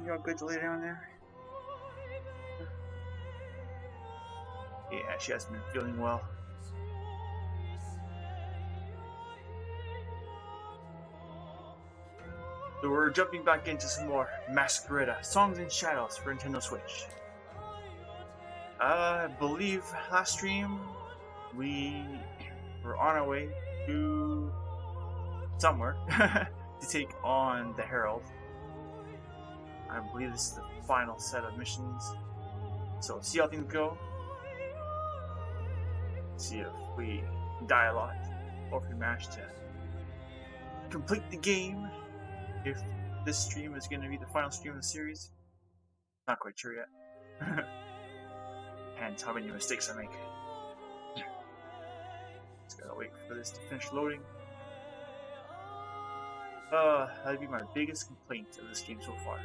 You all good to lay down there? Yeah, she hasn't been feeling well. So we're jumping back into some more Masquerada, Songs and Shadows for Nintendo Switch. I believe last stream we were on our way to somewhere to take on the Herald. I believe this is the final set of missions. So see how things go. See if we die a lot or if we manage to complete the game. If this stream is going to be the final stream of the series, not quite sure yet. And how many mistakes I make. Just gotta wait for this to finish loading. That'd be my biggest complaint of this game so far.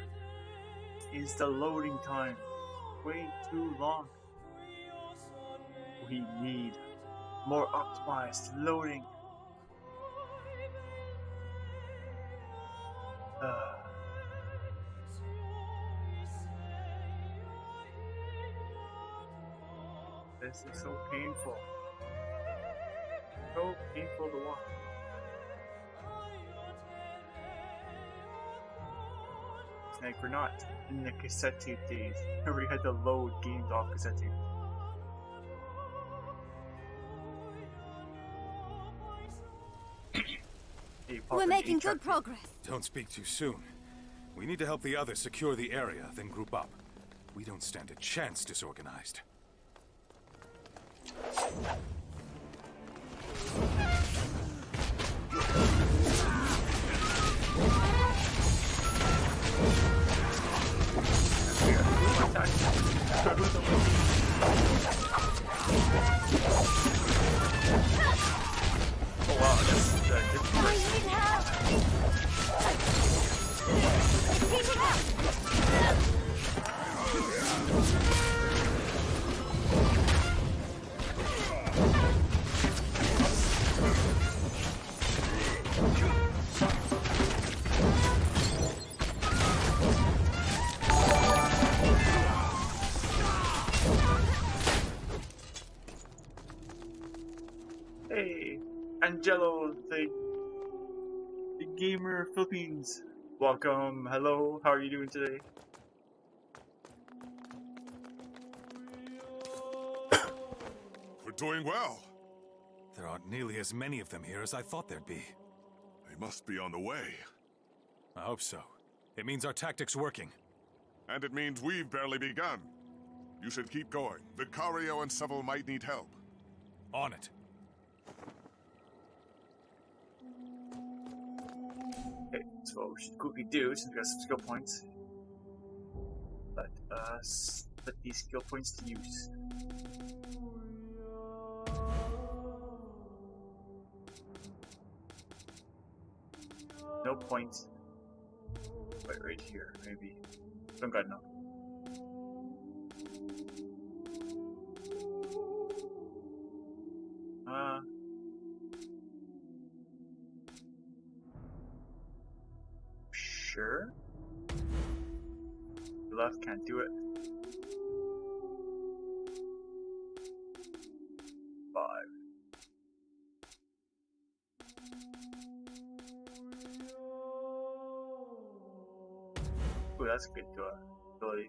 Is the loading time way too long? We need more optimized loading. This is so painful. So painful to watch. It's like we're not in the cassette tape days where we had to load games off cassette tape. We're making good progress. Don't speak too soon. We need to help the others secure the area, then group up. We don't stand a chance disorganized. Oh wow, that's different. I need help. Heating up. Hey, Angelo, the gamer Philippines. Welcome. Hello. How are you doing today? We're doing well. There aren't nearly as many of them here as I thought there'd be. They must be on the way. I hope so. It means our tactic's working. And it means we've barely begun. You should keep going. Vicario and Seville might need help. On it. Okay, so what we should quickly do, since we got some skill points, let us put these skill points to use. No points. Wait, right here, maybe. Don't got enough. Sure. The left can't do it. 5. Ooh, that's a good ability.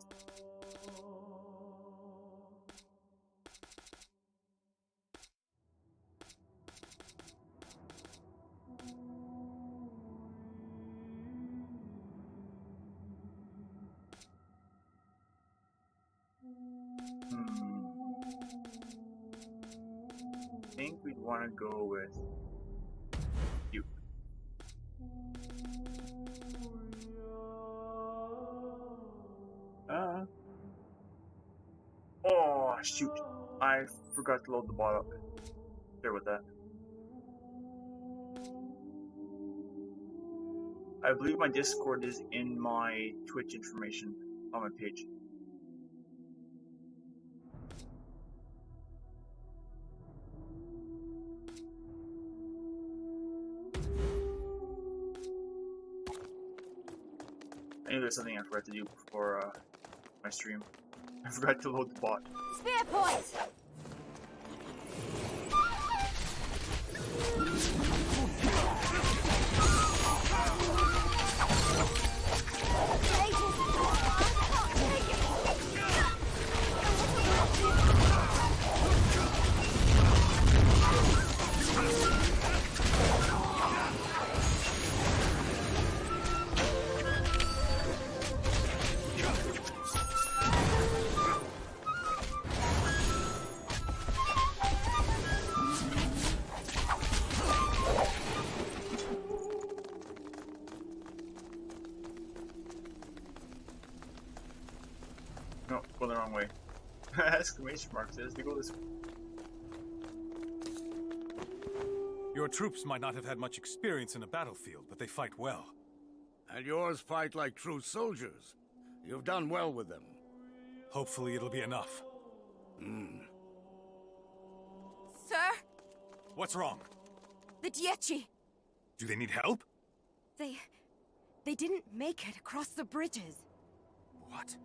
I think we'd want to go with you. Oh shoot! I forgot to load the bot up. Sorry with that. I believe my Discord is in my Twitch information on my page. I need there's something I forgot to do before my stream. I forgot to load the bot. Spear point! No, go the wrong way. Exclamation mark says to go this way. Your troops might not have had much experience in a battlefield, but they fight well. And yours fight like true soldiers. You've done well with them. Hopefully it'll be enough. Sir, What's wrong? the Dieci. Do they need help? They didn't make it across the bridges. What?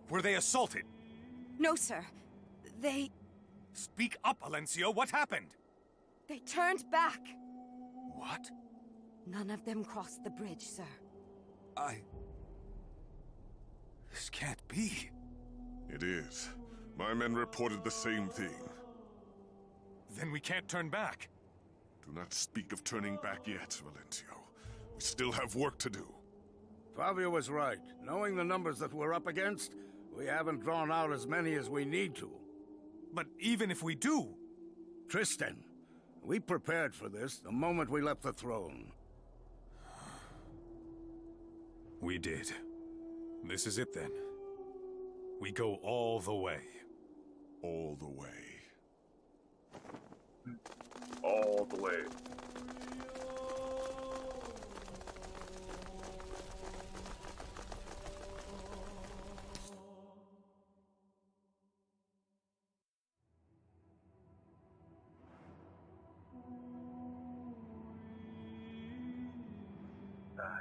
Were they assaulted? No, sir. They Speak up, Alencio. What happened? turned back. What? None of them crossed the bridge, sir. This can't be. It is. My men reported the same thing. Then we can't turn back. Do not speak of turning back yet, Valencio. We still have work to do. Fabio was right. Knowing the numbers that we're up against, we haven't drawn out as many as we need to. But even if we do... Tristan, we prepared for this the moment we left the throne. We did. This is it then. We go all the way. All the way. All the way.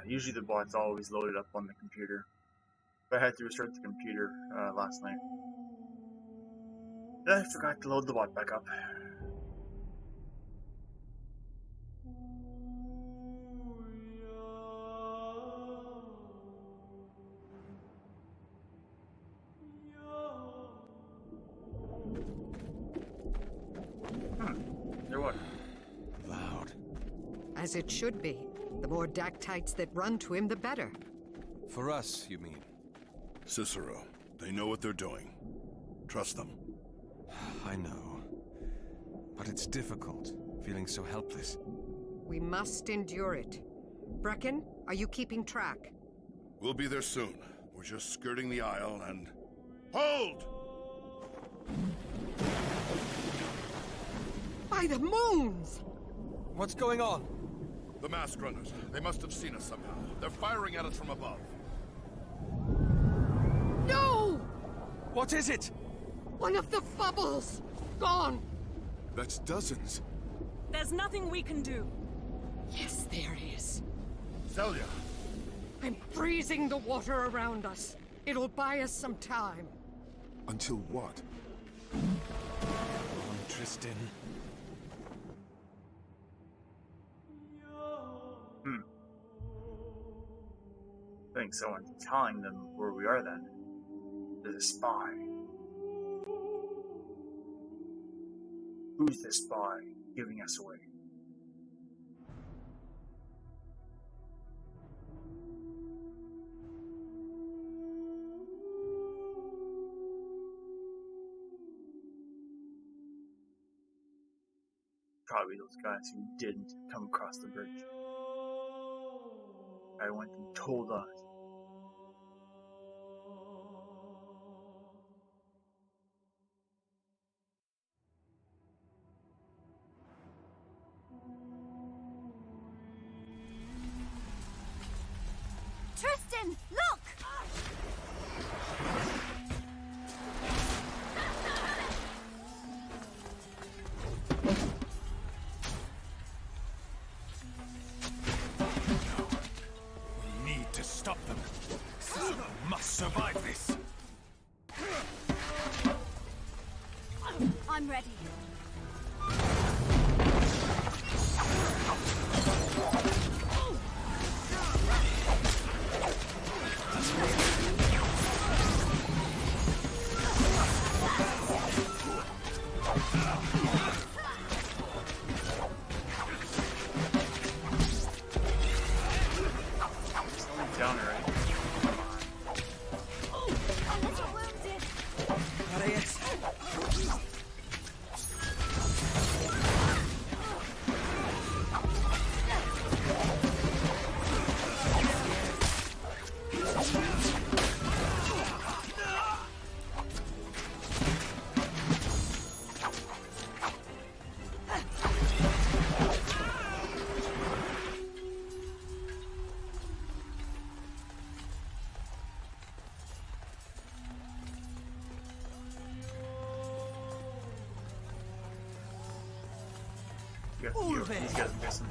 Usually the bot's always loaded up on the computer. But I had to restart the computer last night. I forgot to load the bot back up. There what? Loud. As it should be. The more Dactytes that run to him, the better. For us, you mean? Cicero, they know what they're doing. Trust them. I know. But it's difficult, feeling so helpless. We must endure it. Brecken, are you keeping track? We'll be there soon. We're just skirting the Isle and... Hold! By the moons! What's going on? The mask runners. They must have seen us somehow. They're firing at us from above. No! What is it? One of the bubbles! Gone! That's dozens. There's nothing we can do. Yes, there is. Celia! I'm freezing the water around us. It'll buy us some time. Until what? On, Tristan. I think someone's telling them where we are then. There's a spy. Who's the spy giving us away? Probably those guys who didn't come across the bridge. I went and told us. Tristan, look! We need to stop I'm ready. Someone's down already. You got you, these guys, I'm guessing.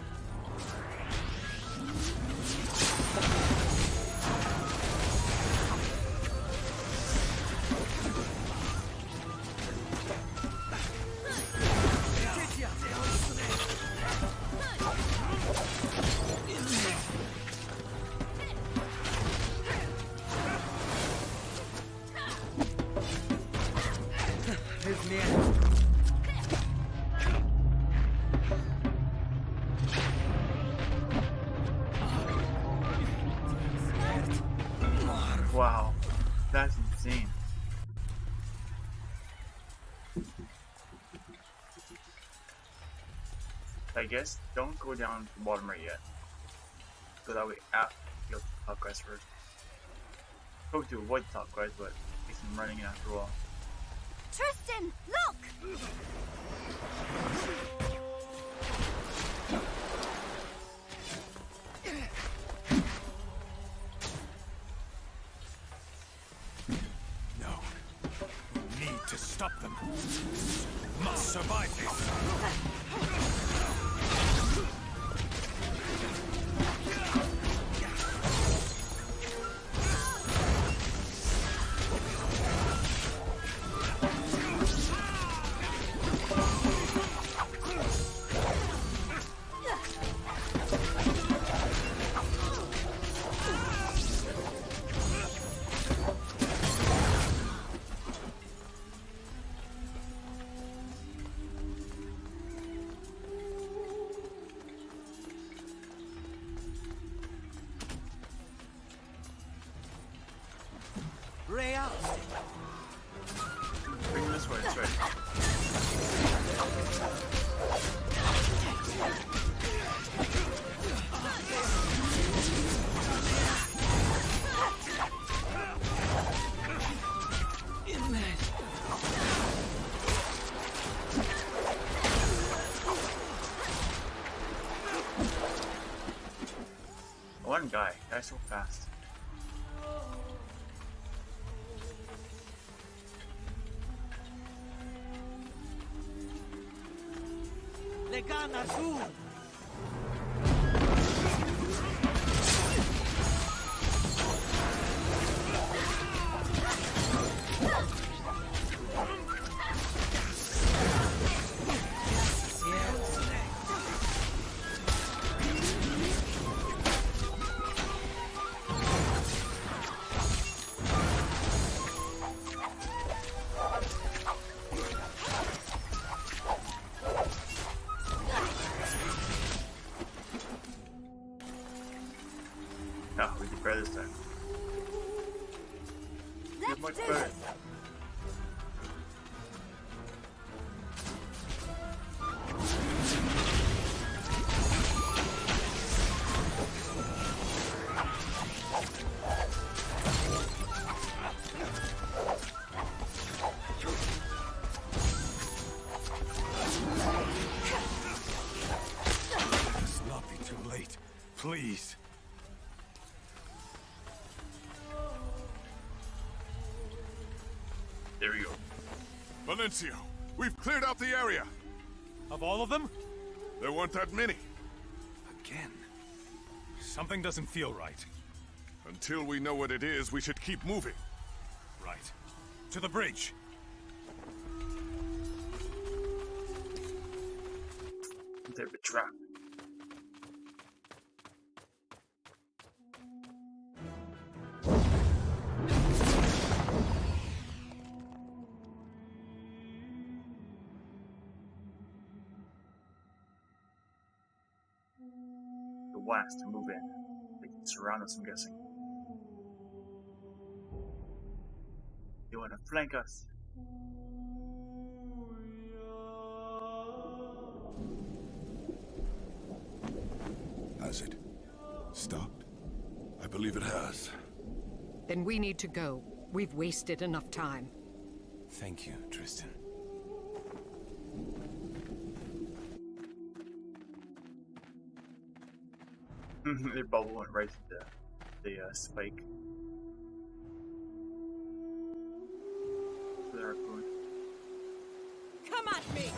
Wow, that's insane. I guess don't go down to the bottom right yet. Go that way after you go to the top guys first. Hope to avoid the top guys, but takes them running in after a while. Tristan, look! No. We need to stop them. Must survive this. Bring them this way, that's right. One guy, that's so fast. No, we did better this time. Did much better. Let's not be too late. Please. There we go. Valencio, we've cleared out the area. Of all of them? There weren't that many. Again. Something doesn't feel right. Until we know what it is, we should keep moving. Right. To the bridge. They're a trap. The west to move in. They can surround us, I'm guessing. You wanna flank us? Has it stopped? I believe it has. Then we need to go. We've wasted enough time. Thank you, Tristan. Their bubble went right to the spike. The harpoon. Come at me!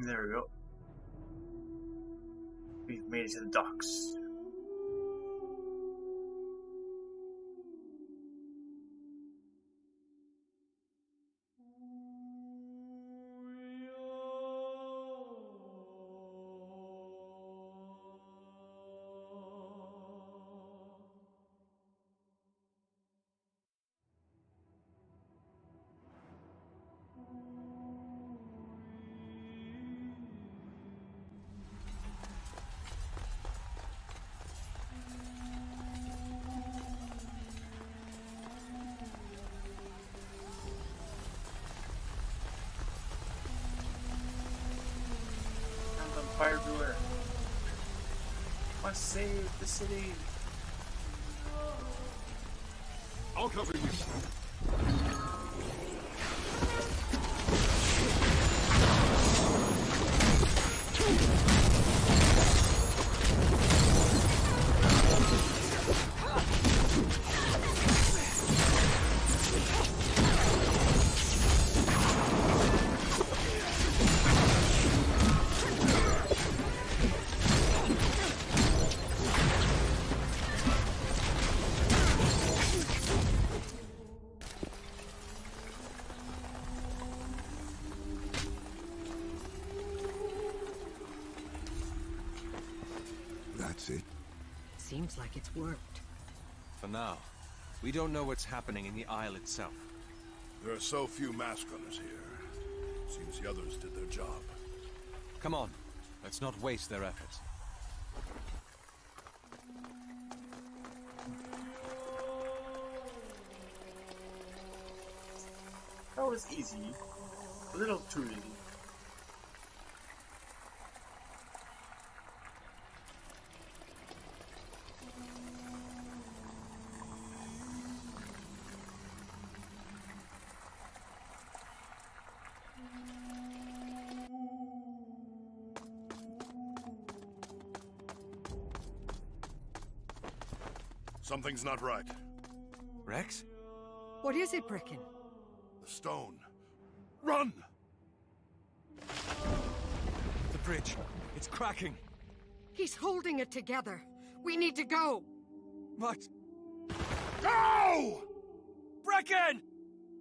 There we go. We've made it to the docks. On fire everywhere. Must save the city. I'll cover you. That's it. Seems like it's worked. For now, we don't know what's happening in the Isle itself. There are so few mask runners here. Seems the others did their job. Come on, let's not waste their efforts. That was easy. A little too easy. Something's not right. Rex? What is it, Brecken? The stone. Run! The bridge. It's cracking. He's holding it together. We need to go. But... Go! Brecken!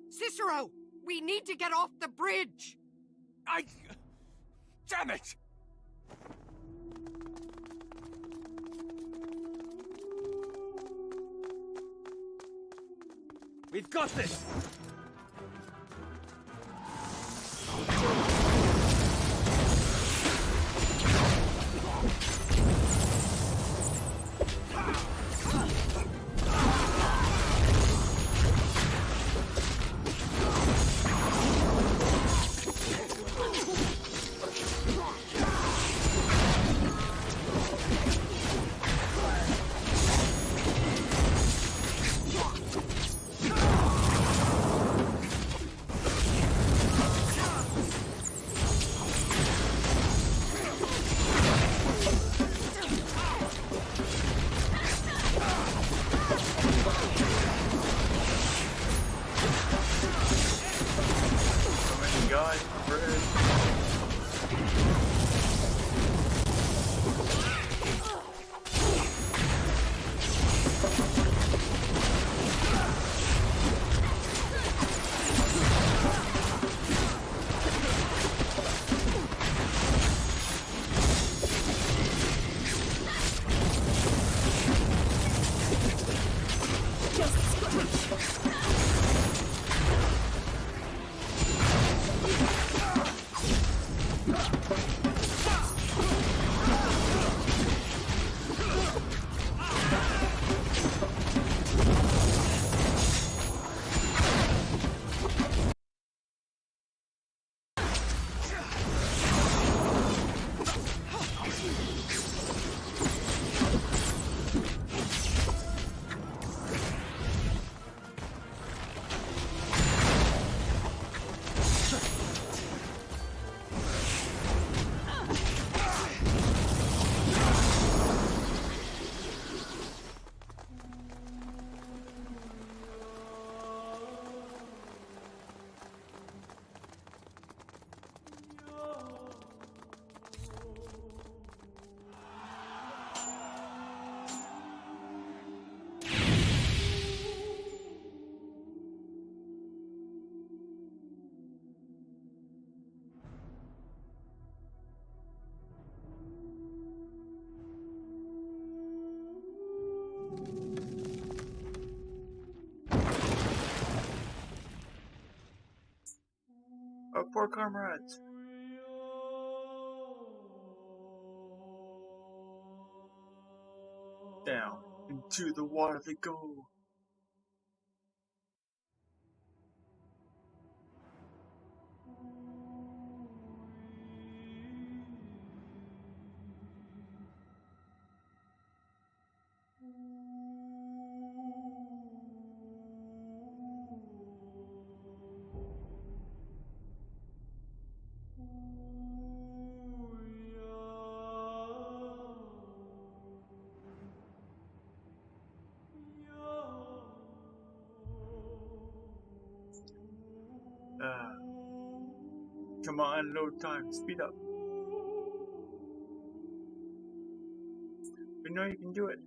Cicero, we need to get off the bridge. Damn it! We've got this! god, bird. Our poor comrades. Down into the water they go. Come on, no time, speed up. We know you can do it.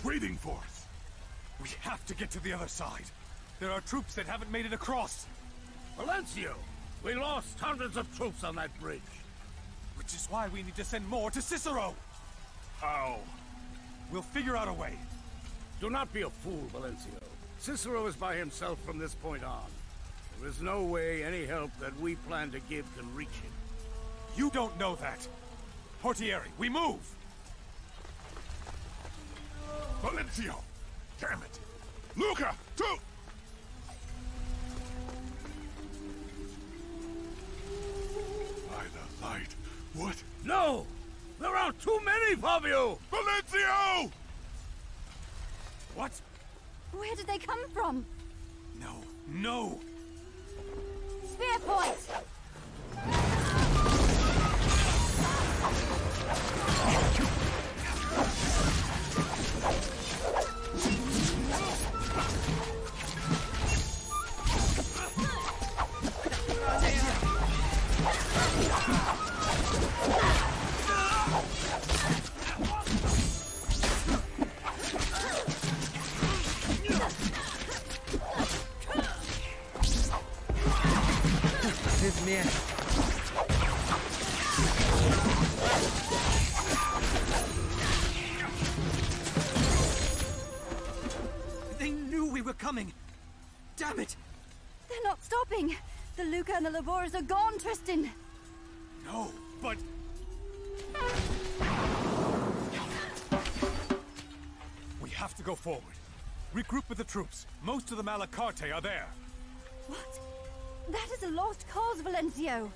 Waiting for us. We have to get to the other side. There are troops that haven't made it across. Valencio! We lost hundreds of troops on that bridge. Which is why we need to send more to Cicero. How? We'll figure out a way. Do not be a fool, Valencio. Cicero is by himself from this point on. There is no way any help that we plan to give can reach him. You don't know that. Portieri, we move! Valencio! Damn it! Luca, too! By the light, what? No! There are too many of you! Valencio! What? Where did they come from? No, no! Spear point! They knew we were coming! Damn it! They're not stopping! The Luca and the Laborers are gone, Tristan! No, but... We have to go forward. Regroup with the troops. Most of the Malacarte are there. What? That is a lost cause, Valencio!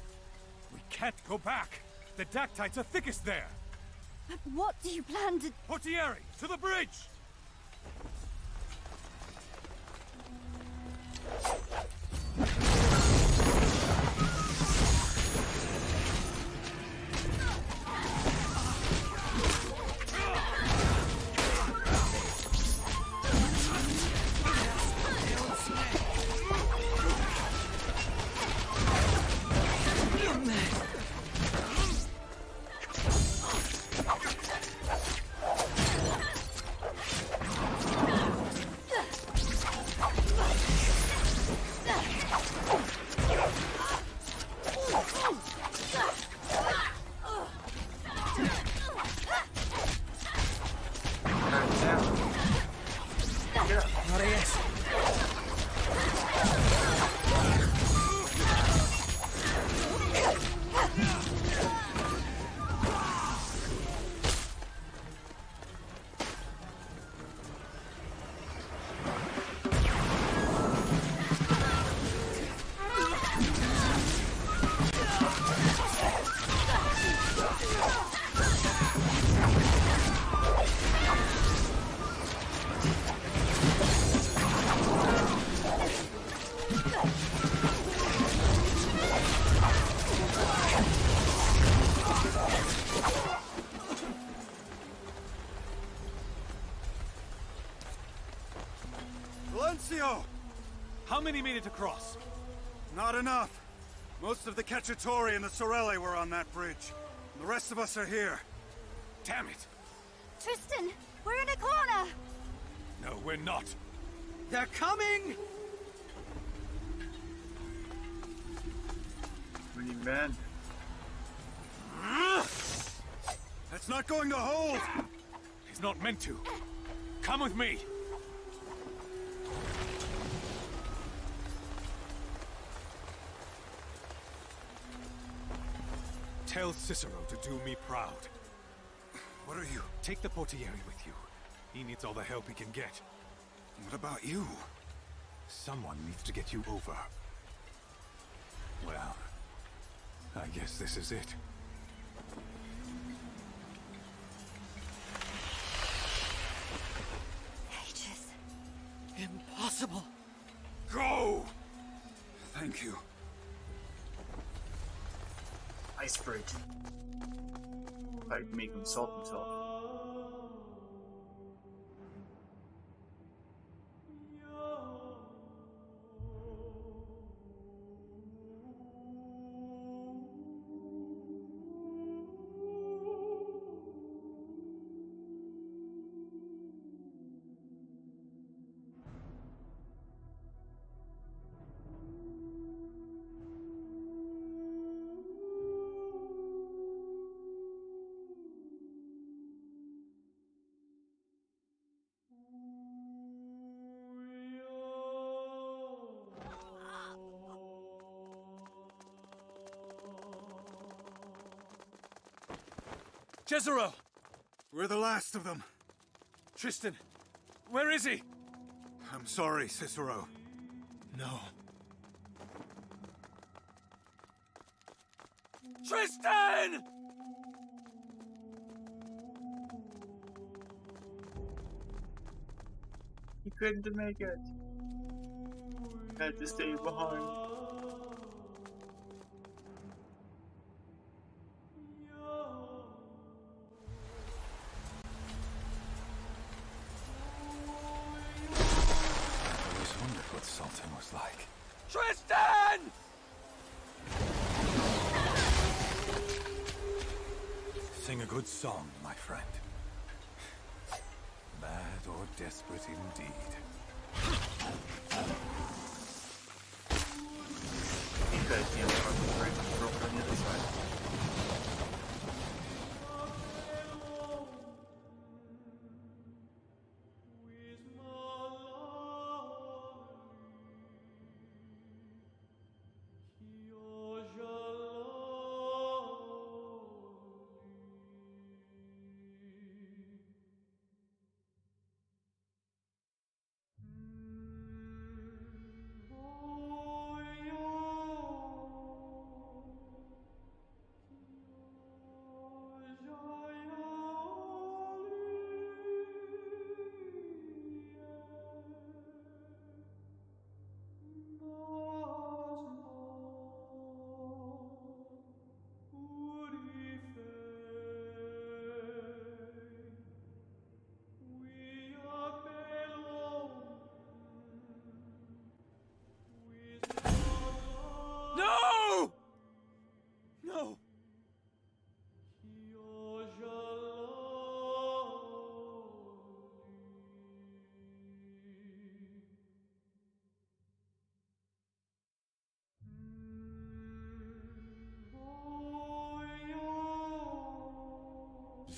We can't go back. The Dactytes are thickest there. What do you plan to... Portieri, to the bridge! Valencio! How many made it across? Not enough. Most of the Cacciatori and the Sorelli were on that bridge. The rest of us are here. Damn it! Tristan, we're in a corner! No, we're not. They're coming! We need men. That's not going to hold! He's not meant to. Come with me. Tell Cicero to do me proud. What are you? Take the Portieri with you. He needs all the help he can get. What about you? Someone needs to get you over. Well, I guess this is it. Ages. Impossible! Go! Thank you. Ice bridge. I'd make him salt himself. Cicero! We're the last of them. Tristan! Where is he? I'm sorry, Cicero. No. Tristan! He couldn't make it. Had to stay behind. I always wondered what Sultan was like. Tristan! Sing a good song, my friend. Mad or desperate indeed. He could have came from the bridge and broke on the other side.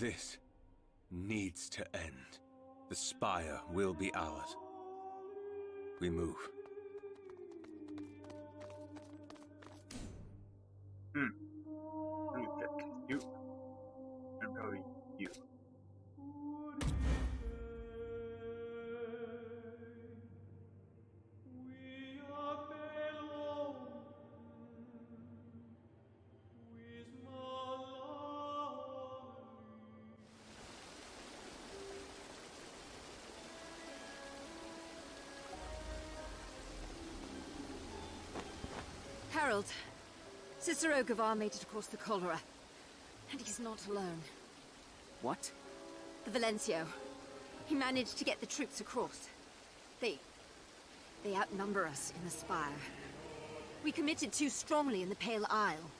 This needs to end. The spire will be ours. We move. Really pick you. And probably you. Harold, Cicero Gavar made it across the cholera. And he's not alone. What? The Valencio. He managed to get the troops across. They outnumber us in the spire. We committed too strongly in the Pale Isle.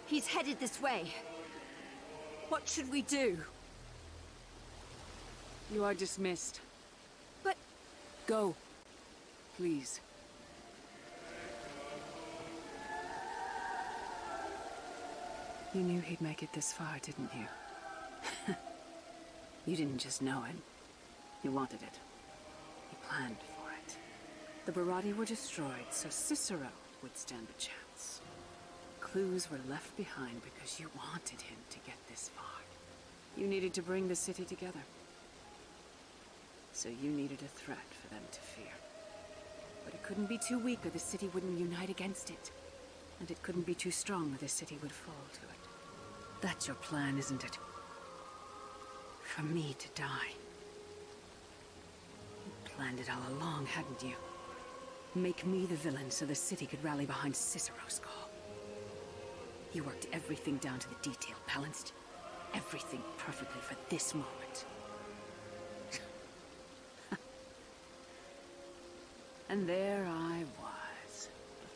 He's headed this way. What should we do? You are dismissed. But... Go. Please. You knew he'd make it this far, didn't you? You didn't just know it. You wanted it. You planned for it. The Barati were destroyed, so Cicero would stand a chance. Clues were left behind because you wanted him to get this far. You needed to bring the city together. So you needed a threat for them to fear. But it couldn't be too weak or the city wouldn't unite against it. And it couldn't be too strong or the city would fall to it. That's your plan, isn't it? For me to die. You planned it all along, hadn't you? Make me the villain so the city could rally behind Cicero's call. You worked everything down to the detail, balanced everything perfectly for this moment. And there I was,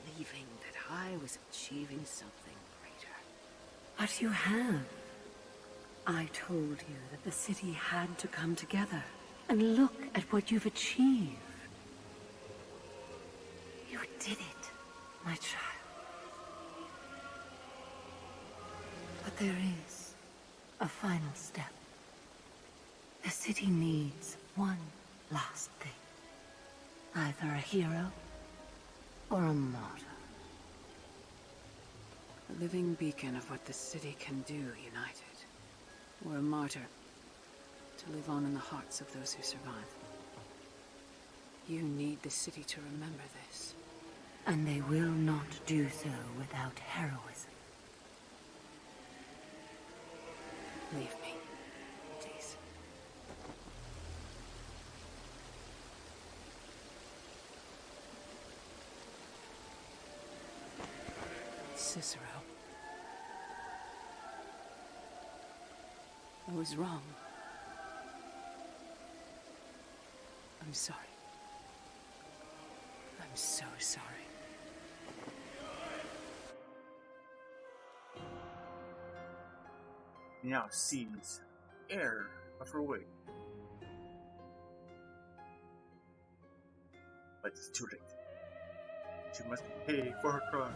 believing that I was achieving something greater. But you have. I told you that the city had to come together. And look at what you've achieved. You did it, my child. But there is a final step. The city needs one last thing. Either a hero or a martyr. A living beacon of what the city can do united. Or a martyr to live on in the hearts of those who survive. You need the city to remember this. And they will not do so without heroism. Leave me, please. Cicero. I was wrong. I'm sorry. I'm so sorry. He now sees air of her wig. But it's too late. She must pay for her crime.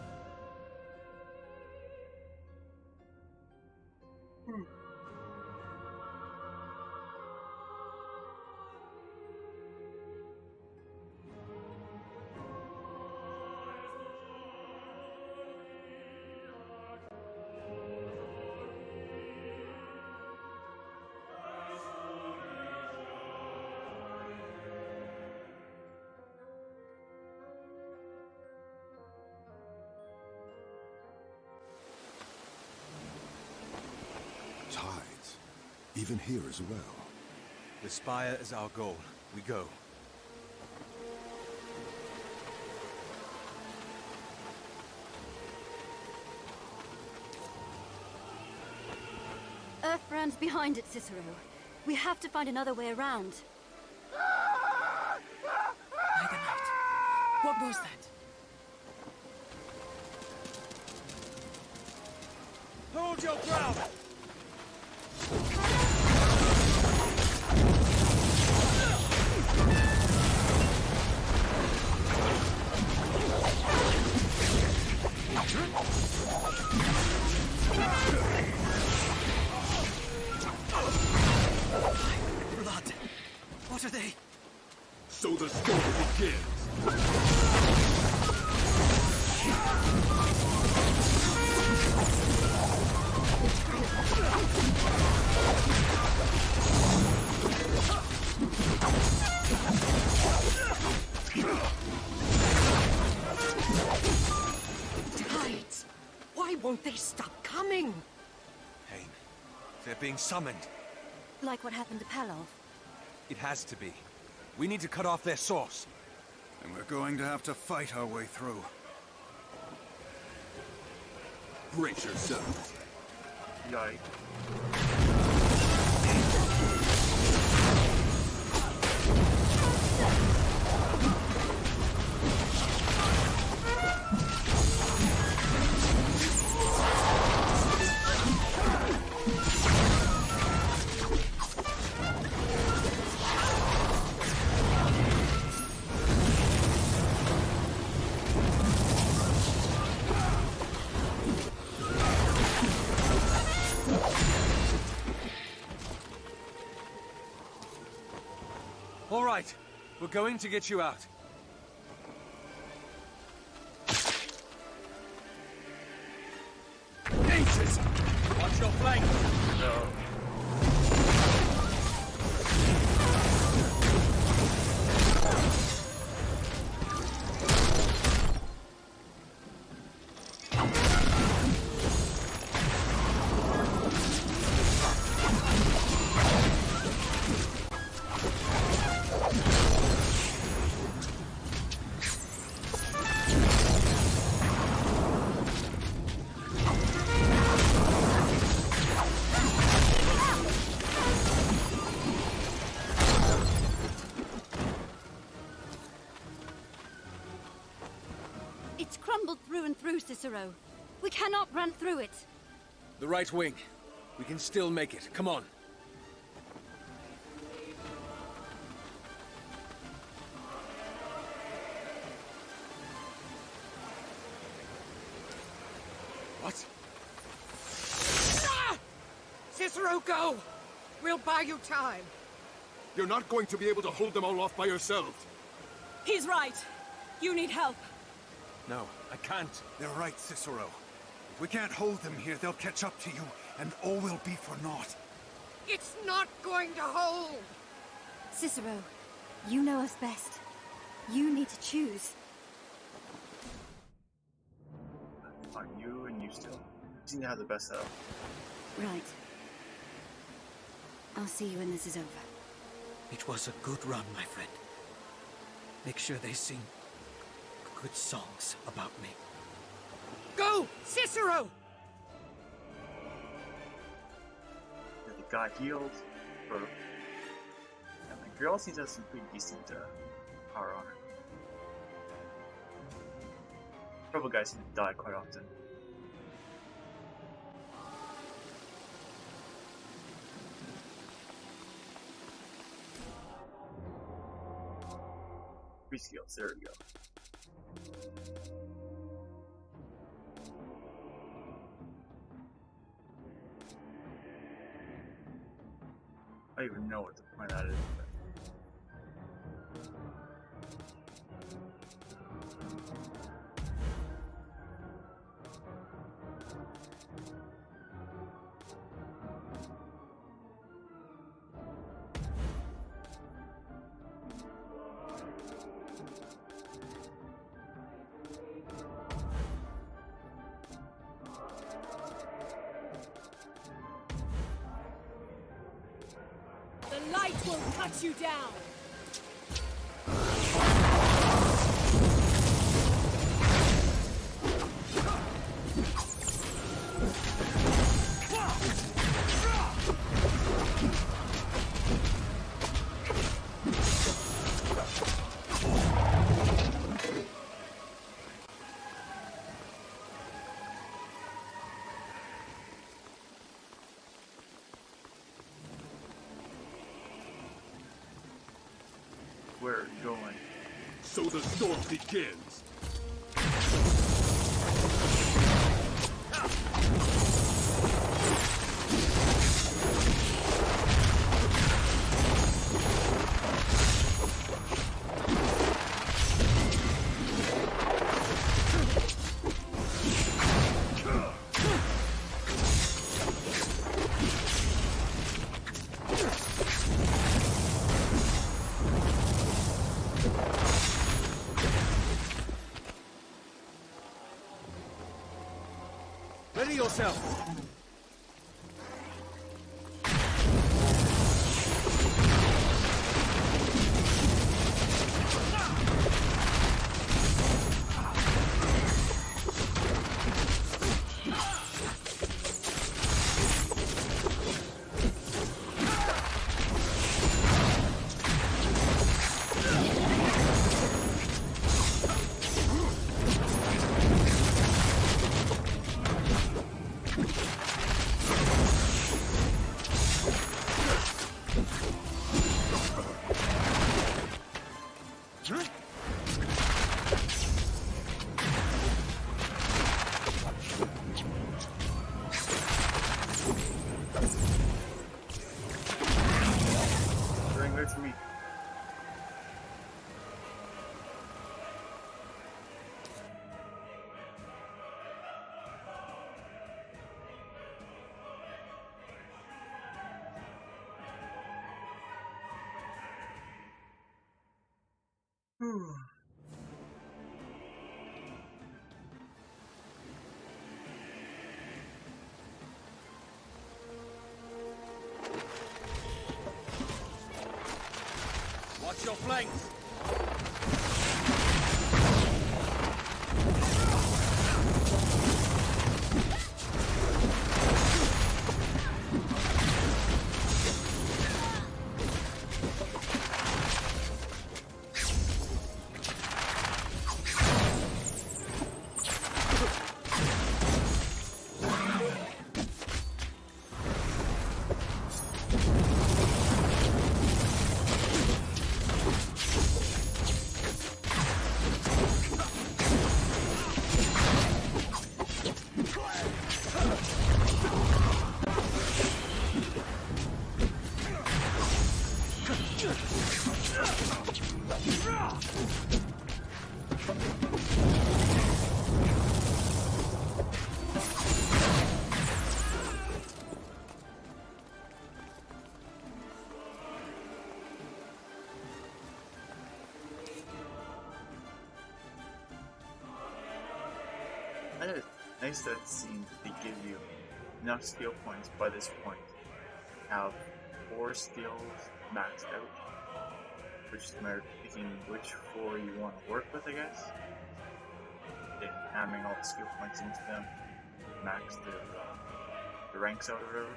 Tides. Even here as well. The spire is our goal. We go. Earthbrand's behind it, Cicero. We have to find another way around. By the night. What was that? Hold your ground! So the storm begins. Tides! Why won't they stop coming? Hayne, they're being summoned. Like what happened to Pelov? It has to be. We need to cut off their source. And we're going to have to fight our way through. Brace yourselves. Yikes. All right, we're going to get you out. Aces! Watch your flank! No. It's crumbled through and through, Cicero. We cannot run through it. The right wing. We can still make it. Come on. What? Ah! Cicero, go! We'll buy you time. You're not going to be able to hold them all off by yourselves. He's right. You need help. No, I can't. They're right, Cicero. If we can't hold them here, they'll catch up to you, and all will be for naught. It's not going to hold. Cicero, you know us best. You need to choose. On you and you still. You seem to have the best setup. Right. I'll see you when this is over. It was a good run, my friend. Make sure they sing good songs about me. Go, Cicero! The guy healed. Or, and the girl seems to have some pretty decent power on her. Purple guys seem to die quite often. Free skills, there we go. I don't even know what the point of that is. But... The light will cut you down. Where are you going? So the storm begins. yourself! Bring it to me. Watch your flanks! It's nice that it seems they give you enough skill points by this point. Have 4 skills maxed out, which is a matter of picking which 4 you want to work with, I guess. Then hammering all the skill points into them, max the ranks out or whatever.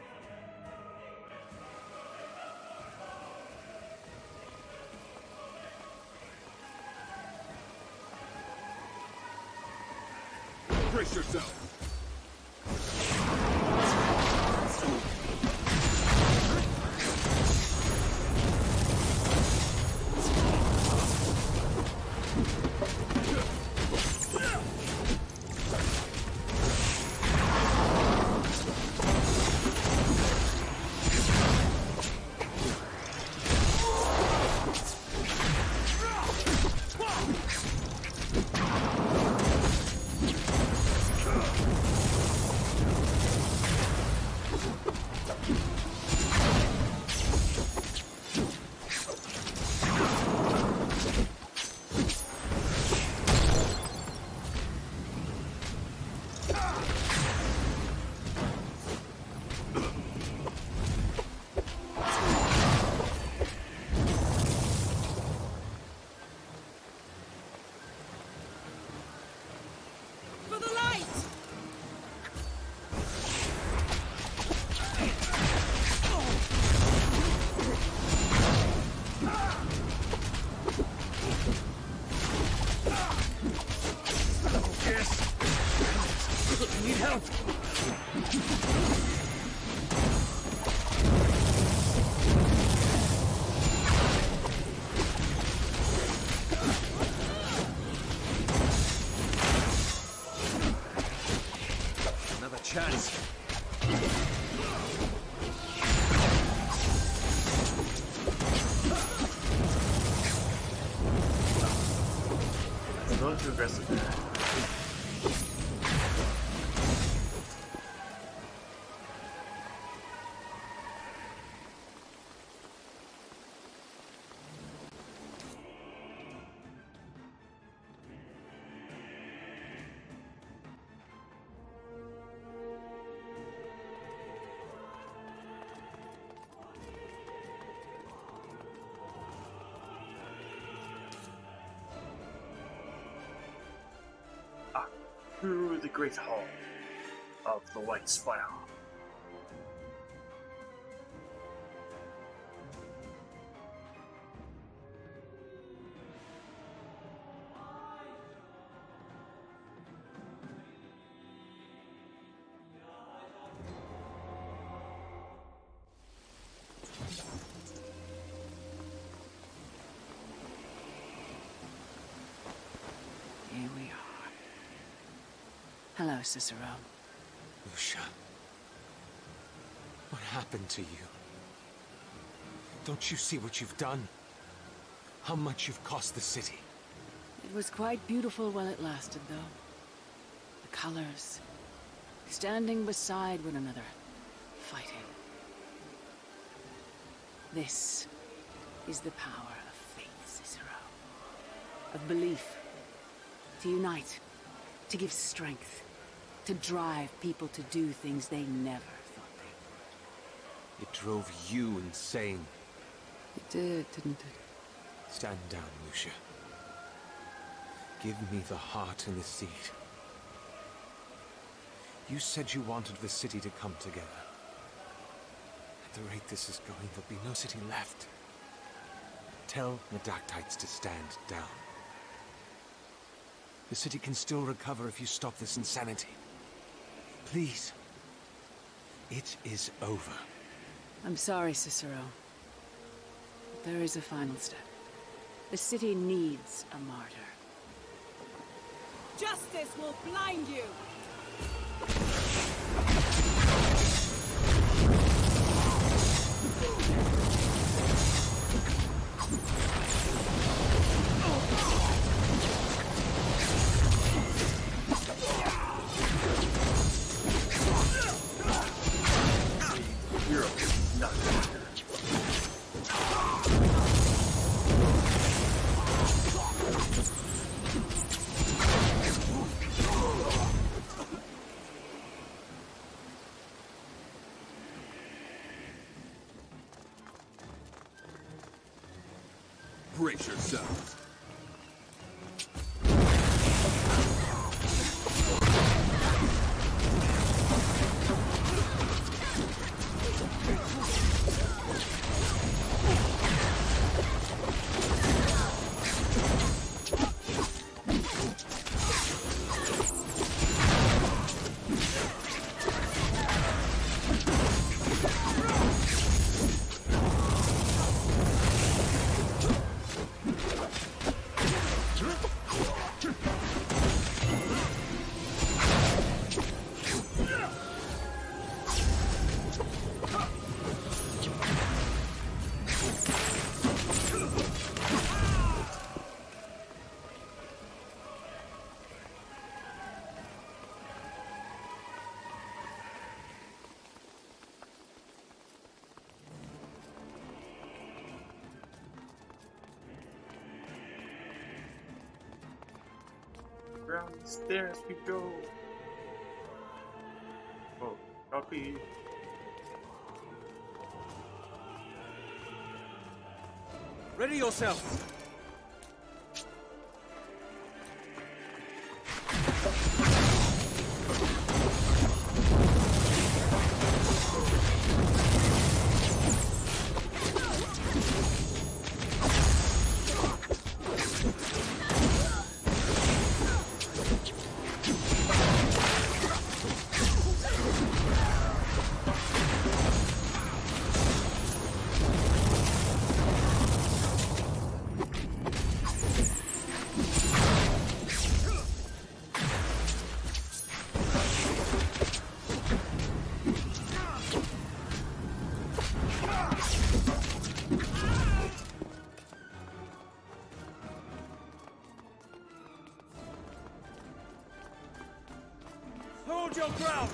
Brace yourself! For the light! through the Great Hall of the White Spire. Here we are. Hello, Cicero. Lucia. What happened to you? Don't you see what you've done? How much you've cost the city? It was quite beautiful while it lasted, though. The colors. Standing beside one another. Fighting. This is the power of faith, Cicero. Of belief. To unite. To give strength. To drive people to do things they never thought they would. It drove you insane. It did, didn't it? Stand down, Lucia. Give me the heart and the seed. You said you wanted the city to come together. At the rate this is going, there'll be no city left. Tell the Dactytes to stand down. The city can still recover if you stop this insanity. Please. It is over. I'm sorry, Cicero. But there is a final step. The city needs a martyr. Justice will blind you! Brace yourselves. Down the stairs we go. Oh, copy. Ready yourselves! Hold your ground!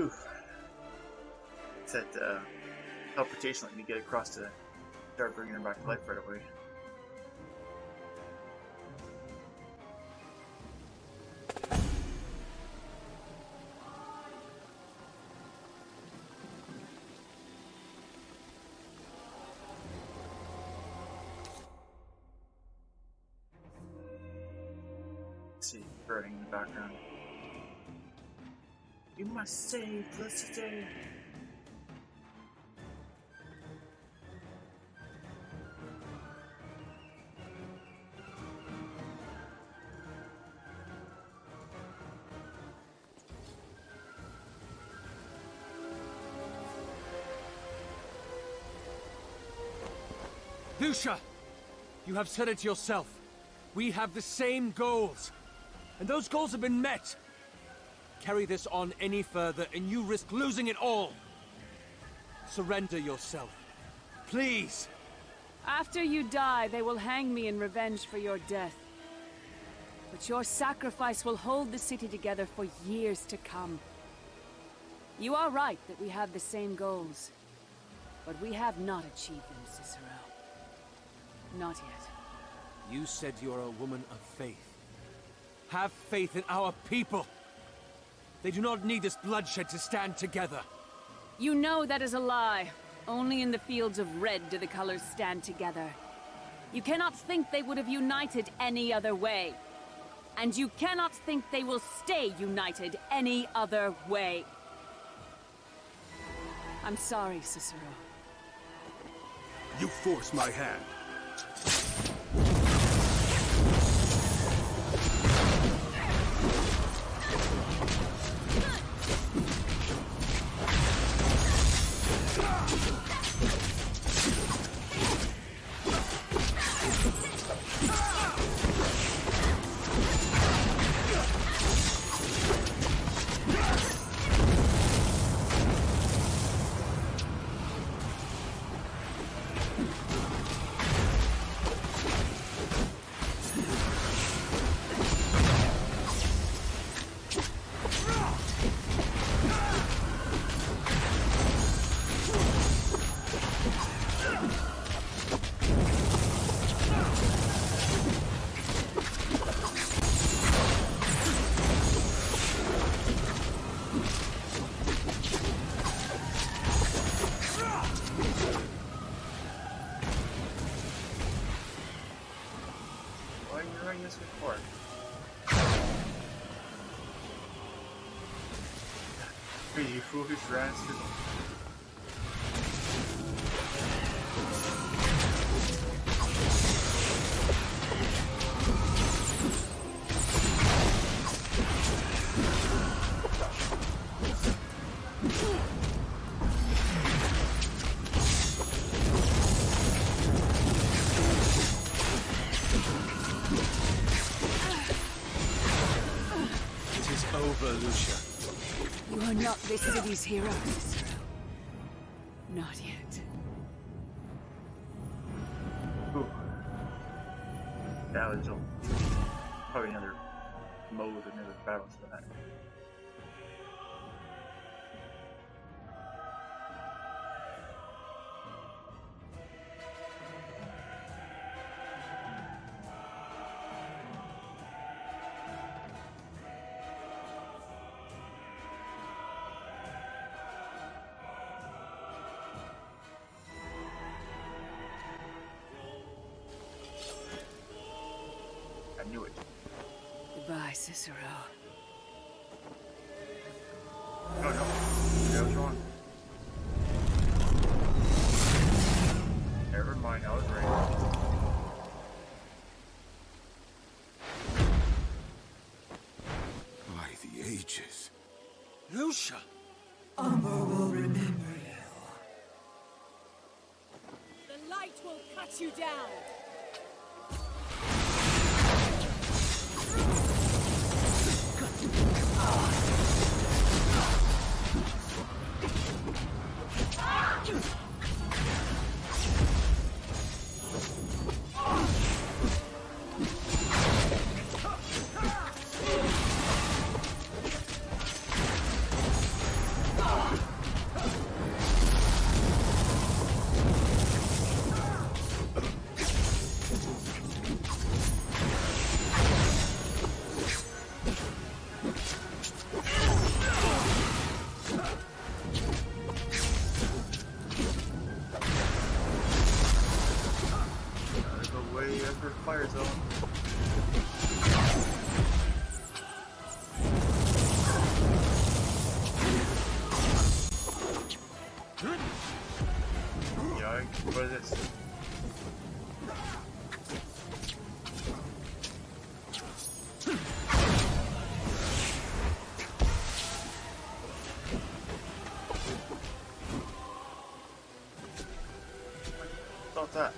Whew. It's that teleportation let me get across to start bringing her back to life right away. See, burning in the background. You must save the city. Lucia! You have said it yourself. We have the same goals. And those goals have been met. Carry this on any further and you risk losing it all. Surrender yourself. Please! After you die, they will hang me in revenge for your death. But your sacrifice will hold the city together for years to come. You are right that we have the same goals. But we have not achieved them, Cicero. Not yet. You said you're a woman of faith. Have faith in our people. They do not need this bloodshed to stand together. You know that is a lie. Only in the fields of red do the colors stand together. You cannot think they would have united any other way. And you cannot think they will stay united any other way. I'm sorry, Cicero. You force my hand. This before. You foolish rascal. Lucia. You are not this city's hero, Cicero. Not yet. Ooh. That was probably another mode, another battle for that. I knew it. Goodbye, Cicero. No, no. That was wrong. Never mind, I was right. By the ages. Lucia! Umber will remember you. The light will cut you down. for fire zone. Yikes, what is this? Thought that.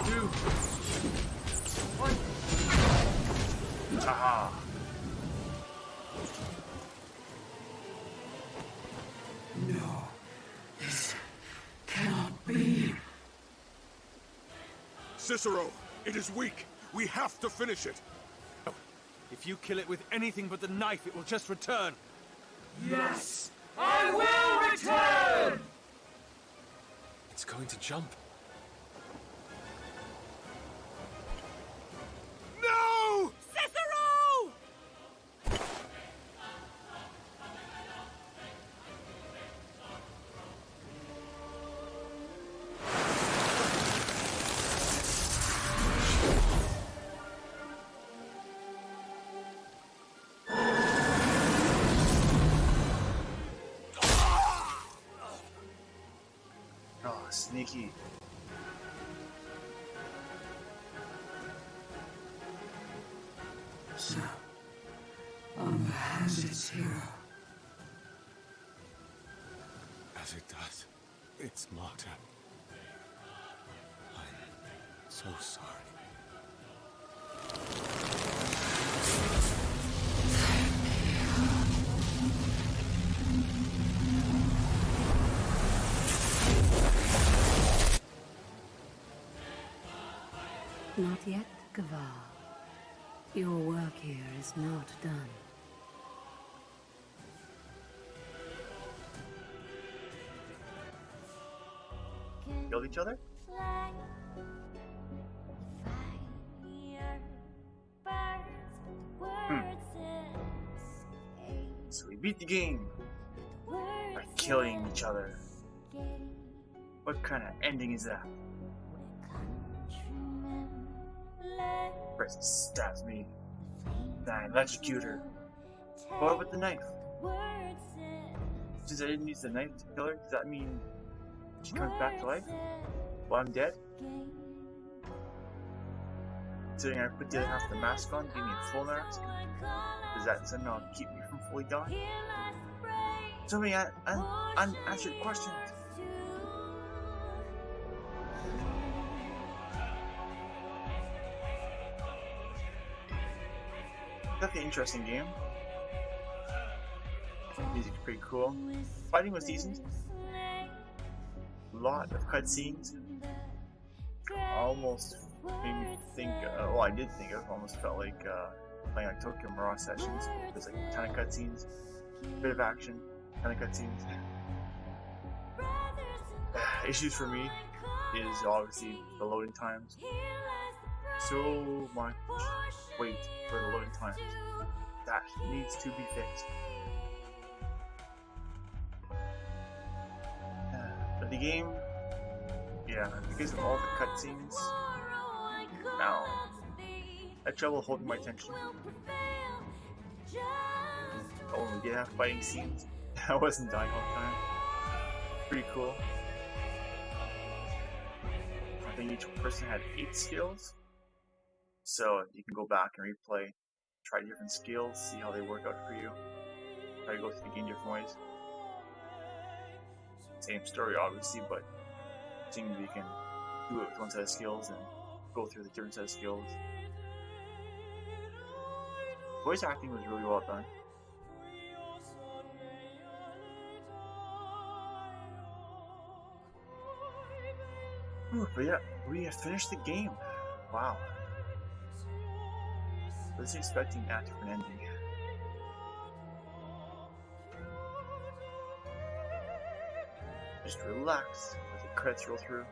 2, 1. Aha. No. This cannot be. Cicero, it is weak. We have to finish it. If you kill it with anything but the knife, it will just return. Yes! I will return! It's going to jump. No! Cicero! Oh, sneaky. So, Umber has its hero. As it does, its martyr. I'm so sorry. Not yet, Kaval. Your work here is not done. Killed each other? So we beat the game by killing each other. What kind of ending is that? First stabs me, then I electrocute her. What with the knife? Since I didn't use the knife to kill her, does that mean she comes back to life? Well, I'm dead? Considering I put the other half of the mask on, gave me a full mask, does that somehow keep me from fully dying? So many unanswered questions. Definitely an interesting game. Music's pretty cool. Fighting was decent. A lot of cutscenes. Almost made me think. Well, I did think of. Almost felt like playing like Tokyo Mirage Sessions. There's like a ton of cutscenes, bit of action, ton of cutscenes. Issues for me is obviously the loading times. So much wait for the loading times. That needs to be fixed. But the game, yeah, because of all the cutscenes, now I had trouble holding my attention. Oh, we did have fighting scenes. I wasn't dying all the time. Pretty cool. I think each person had 8 skills. So you can go back and replay, try different skills, see how they work out for you. Try to go through the game different ways. Same story obviously, but seeing if you can do it with one set of skills and go through the different set of skills. Voice acting was really well done. Ooh, but yeah, we have finished the game. Wow. I was expecting that different ending. Just relax, let the credits roll through.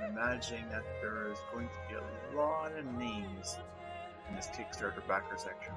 imagining that there is going to be a lot of names in this Kickstarter backer section.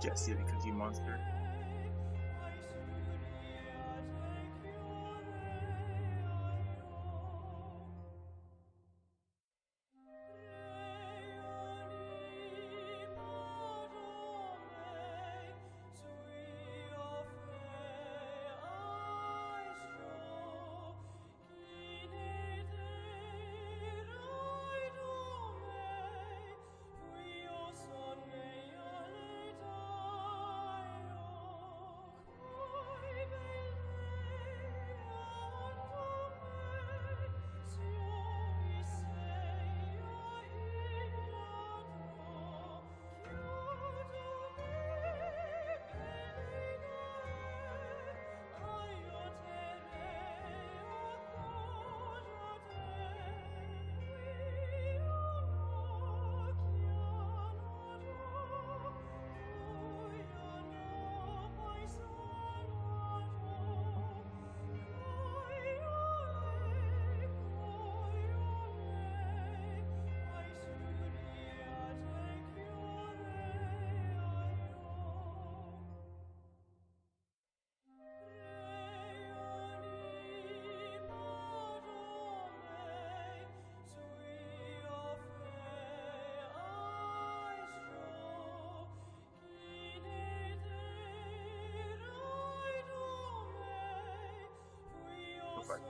Jesse the Cookie Monster.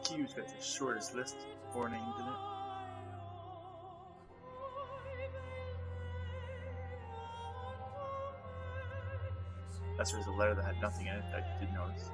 Q's got the shortest list, 4 names in it. That's there's a letter that had nothing in it that I did notice.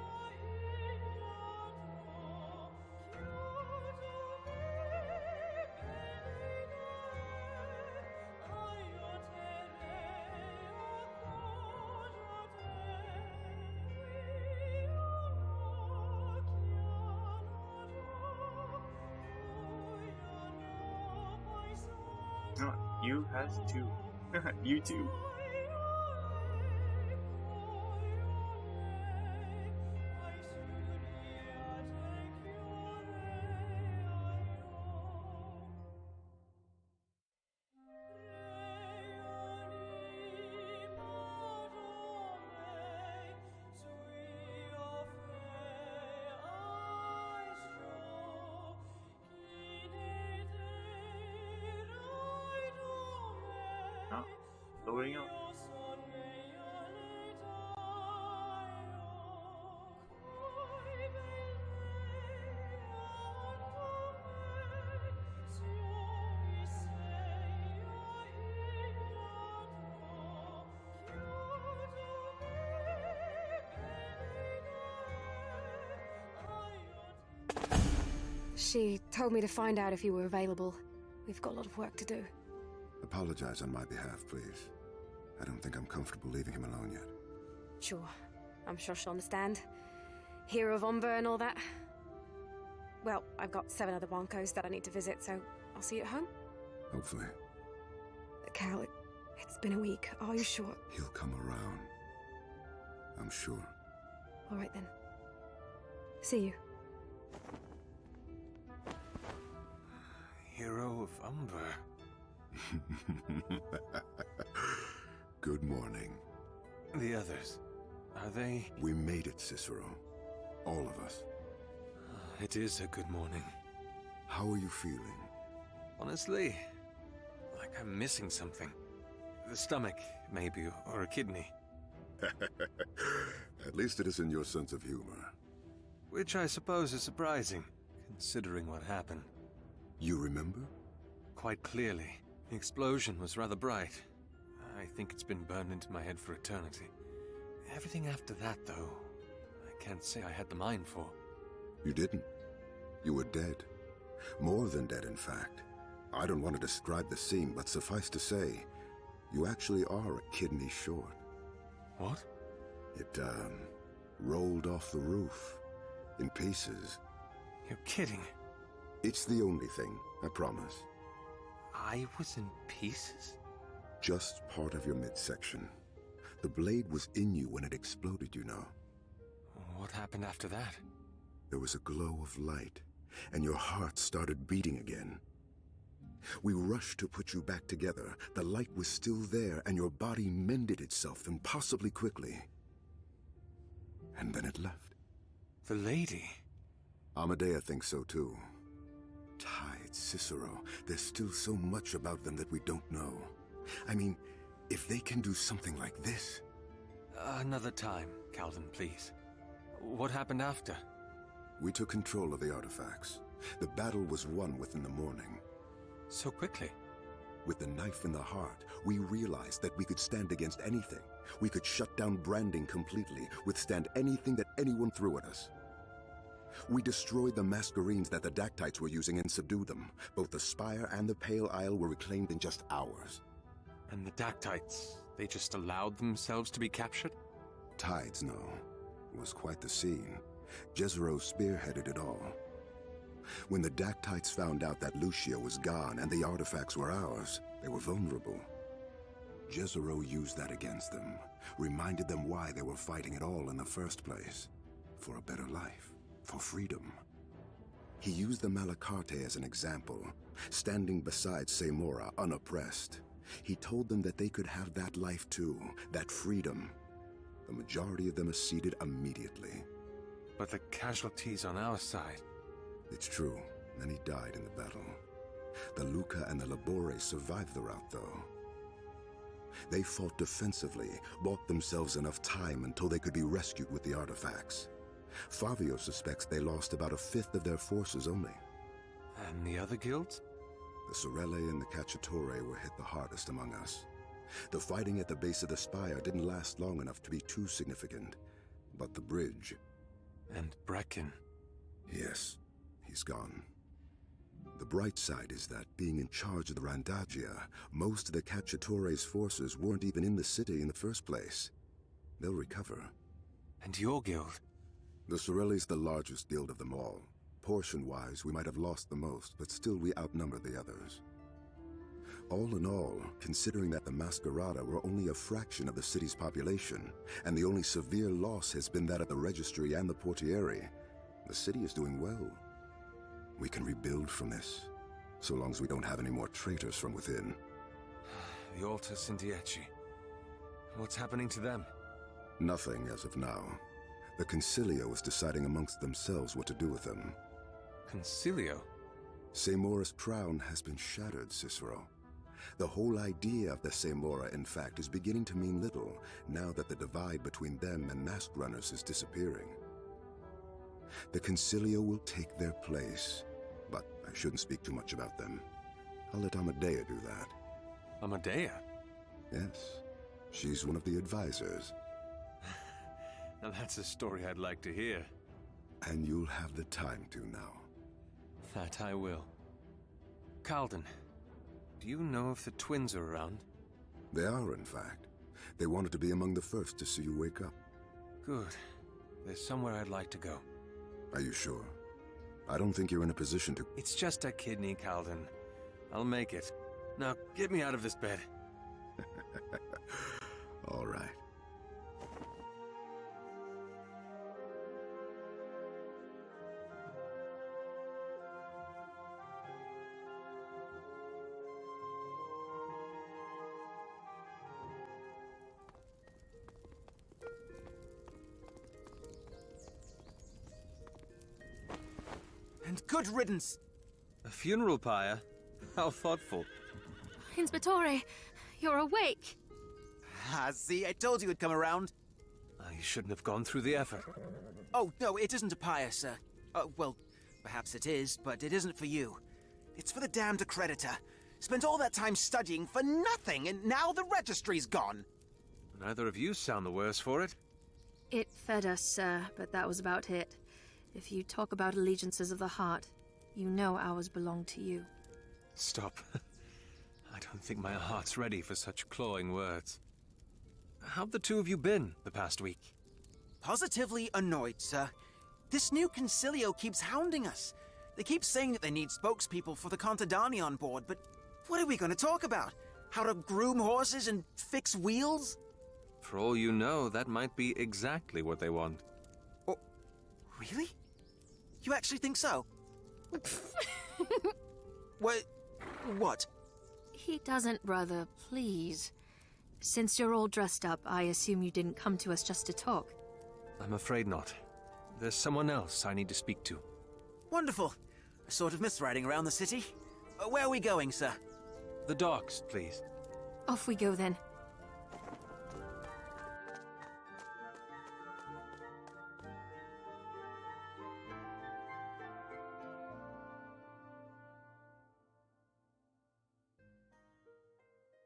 You has 2. You too. Loading up. She told me to find out if you were available. We've got a lot of work to do. Apologize on my behalf, please. I don't think I'm comfortable leaving him alone yet. Sure. I'm sure she'll understand. Hero of Umber and all that. Well, I've got 7 other Broncos that I need to visit, so I'll see you at home. Hopefully. Cal, It's been a week. Are you sure? He'll come around. I'm sure. All right then. See you. Hero of Umber. Good morning. The others, are they? We made it, Cicero. All of us. It is a good morning. How are you feeling? Honestly, like I'm missing something. The stomach, maybe, or a kidney. At least it isn't your sense of humor. Which I suppose is surprising, considering what happened. You remember? Quite clearly. The explosion was rather bright. I think it's been burned into my head for eternity. Everything after that, though, I can't say I had the mind for. You didn't. You were dead. More than dead, in fact. I don't want to describe the scene, but suffice to say, you actually are a kidney short. What? It, rolled off the roof. In pieces. You're kidding. It's the only thing, I promise. I was in pieces? Just part of your midsection. The blade was in you when it exploded, you know. What happened after that? There was a glow of light, and your heart started beating again. We rushed to put you back together. The light was still there, and your body mended itself impossibly quickly. And then it left. The lady? Amadea thinks so too. Tides, Cicero, there's still so much about them that we don't know. I mean, if they can do something like this... Another time, Calvin, please. What happened after? We took control of the artifacts. The battle was won within the morning. So quickly? With the knife in the heart, we realized that we could stand against anything. We could shut down branding completely, withstand anything that anyone threw at us. We destroyed the Masquerades that the Dactytes were using and subdued them. Both the Spire and the Pale Isle were reclaimed in just hours. And the Dactytes, they just allowed themselves to be captured? Tides, no. It was quite the scene. Jezero spearheaded it all. When the Dactytes found out that Lucia was gone and the artifacts were ours, they were vulnerable. Jezero used that against them, reminded them why they were fighting at all in the first place. For a better life, for freedom. He used the Malacarte as an example, standing beside Semora unoppressed. He told them that they could have that life too, that freedom. The majority of them acceded immediately. But the casualties on our side... It's true. Many died in the battle. The Luca and the Labore survived the rout, though. They fought defensively, bought themselves enough time until they could be rescued with the artifacts. Fabio suspects they lost about a fifth of their forces only. And the other guilds? The Sorelle and the Cacciatore were hit the hardest among us. The fighting at the base of the spire didn't last long enough to be too significant. But the bridge... And Brecken? Yes. He's gone. The bright side is that, being in charge of the Randaggia, most of the Cacciatore's forces weren't even in the city in the first place. They'll recover. And your guild? The Sorelli's the largest guild of them all. Portion-wise, we might have lost the most, but still we outnumber the others. All in all, considering that the Masquerada were only a fraction of the city's population, and the only severe loss has been that of the Registry and the Portieri, the city is doing well. We can rebuild from this, so long as we don't have any more traitors from within. The Alta Sintieci. What's happening to them? Nothing as of now. The Concilio is deciding amongst themselves what to do with them. Concilio? Semora's crown has been shattered, Cicero. The whole idea of the Semora, in fact, is beginning to mean little, now that the divide between them and masked runners is disappearing. The Concilio will take their place, but I shouldn't speak too much about them. I'll let Amadea do that. Amadea? Yes. She's one of the advisors. Now that's a story I'd like to hear. And you'll have the time to now. That I will. Calden, do you know if the twins are around? They are, in fact. They wanted to be among the first to see you wake up. Good. There's somewhere I'd like to go. Are you sure? I don't think you're in a position to... It's just a kidney, Calden. I'll make it. Now, get me out of this bed. All right. And good riddance! A funeral pyre? How thoughtful. Inspectore, you're awake. Ah, see, I told you it'd come around. You shouldn't have gone through the effort. Oh, no, it isn't a pyre, sir. Well, perhaps it is, but it isn't for you. It's for the damned accreditor. Spent all that time studying for nothing, and now the registry's gone. Neither of you sound the worse for it. It fed us, sir, but that was about it. If you talk about allegiances of the heart, you know ours belong to you. Stop. I don't think my heart's ready for such clawing words. How've the two of you been the past week? Positively annoyed, sir. This new concilio keeps hounding us. They keep saying that they need spokespeople for the Contadani on board, but what are we going to talk about? How to groom horses and fix wheels? For all you know, that might be exactly what they want. Oh, really? You actually think so? What? He doesn't, brother, please. Since you're all dressed up, I assume you didn't come to us just to talk. I'm afraid not. There's someone else I need to speak to. Wonderful. I sort of miss riding around the city. Where are we going, sir? The docks, please. Off we go, then.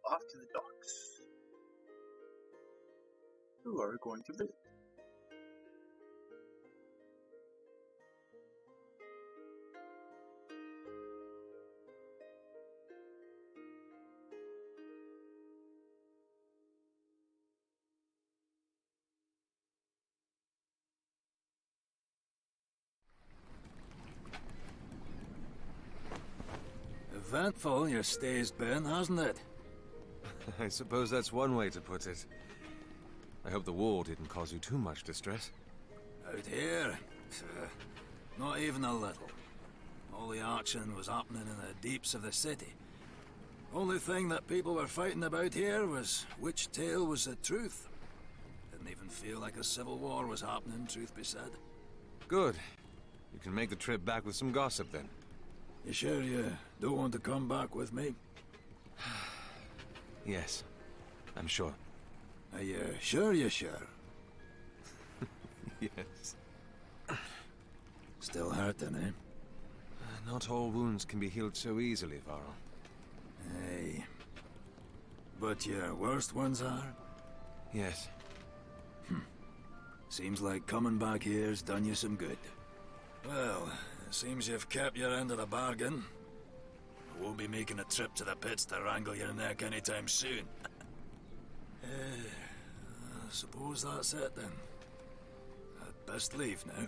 Off to the docks. Who are we going to visit? Eventful your stay's been, hasn't it? I suppose that's one way to put it. I hope the war didn't cause you too much distress. Out here? Not even a little. All the action was happening in the deeps of the city. Only thing that people were fighting about here was which tale was the truth. Didn't even feel like a civil war was happening, truth be said. Good. You can make the trip back with some gossip then. You sure you don't want to come back with me? Yes, I'm sure. Are you sure you're sure? Yes. Still hurting, eh? Not all wounds can be healed so easily, Varl. Hey. But your worst ones are? Yes. Seems like coming back here's done you some good. Well, it seems you've kept your end of the bargain. I won't be making a trip to the pits to wrangle your neck anytime soon. I suppose that's it then. I'd best leave now.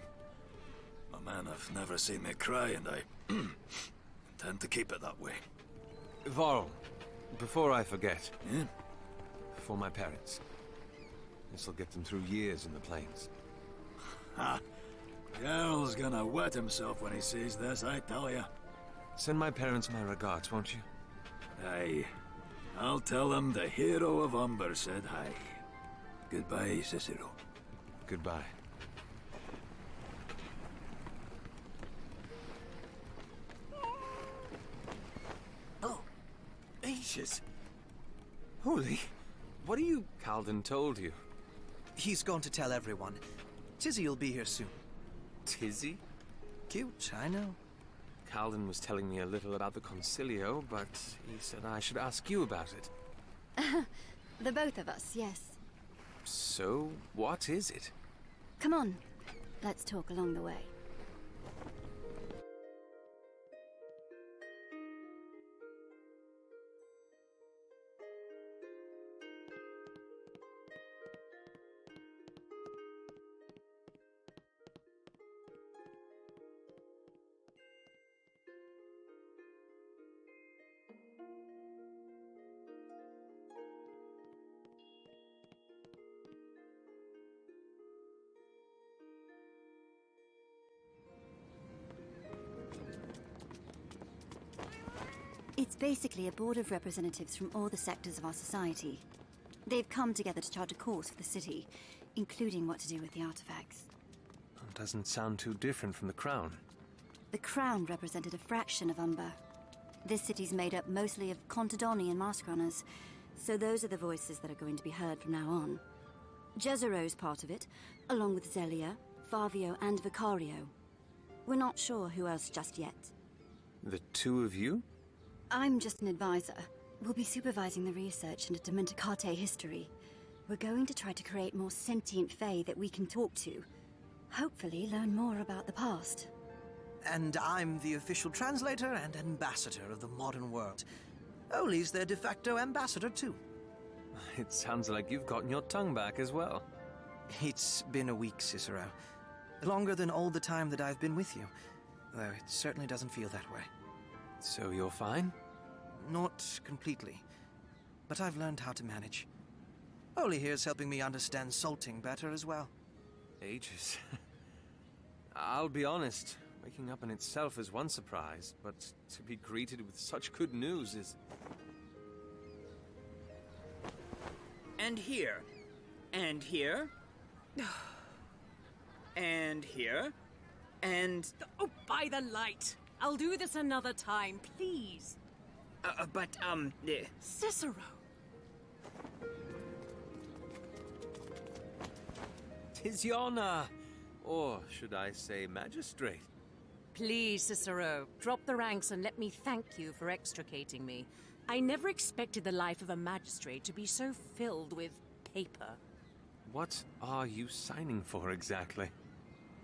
My men have never seen me cry, and I intend to keep it that way. Varl, before I forget. Yeah? For my parents. This'll get them through years in the plains. Ha! Jarl's gonna wet himself when he sees this, I tell ya. Send my parents my regards, won't you? Aye. I'll tell them the hero of Umber said hi. Goodbye, Cicero. Goodbye. Oh, ages. Holy, what are you... Calden told you. He's gone to tell everyone. Tizzy'll be here soon. Tizzy? Cute, I know. Calden was telling me a little about the Concilio, but he said I should ask you about it. The both of us, yes. So, what is it? Come on, let's talk along the way. It's basically a board of representatives from all the sectors of our society. They've come together to chart a course for the city, including what to do with the artifacts. Doesn't sound too different from the Crown. The Crown represented a fraction of Umber. This city's made up mostly of Contadoni and mask runners, so those are the voices that are going to be heard from now on. Jezero's part of it, along with Zelia, Favio, and Vicario. We're not sure who else just yet. The two of you? I'm just an advisor. We'll be supervising the research into Dementicate history. We're going to try to create more sentient Fae that we can talk to. Hopefully learn more about the past. And I'm the official translator and ambassador of the modern world. Oli's their de facto ambassador, too. It sounds like you've gotten your tongue back as well. It's been a week, Cicero. Longer than all the time that I've been with you. Though it certainly doesn't feel that way. So you're fine? Not completely. But I've learned how to manage. Oli here's helping me understand salting better as well. Ages. I'll be honest, waking up in itself is one surprise, but to be greeted with such good news is... And here. And here. And here. And... Oh, by the light! I'll do this another time, please. Cicero! Tis your honor, or should I say magistrate? Please, Cicero, drop the ranks and let me thank you for extricating me. I never expected the life of a magistrate to be so filled with paper. What are you signing for exactly?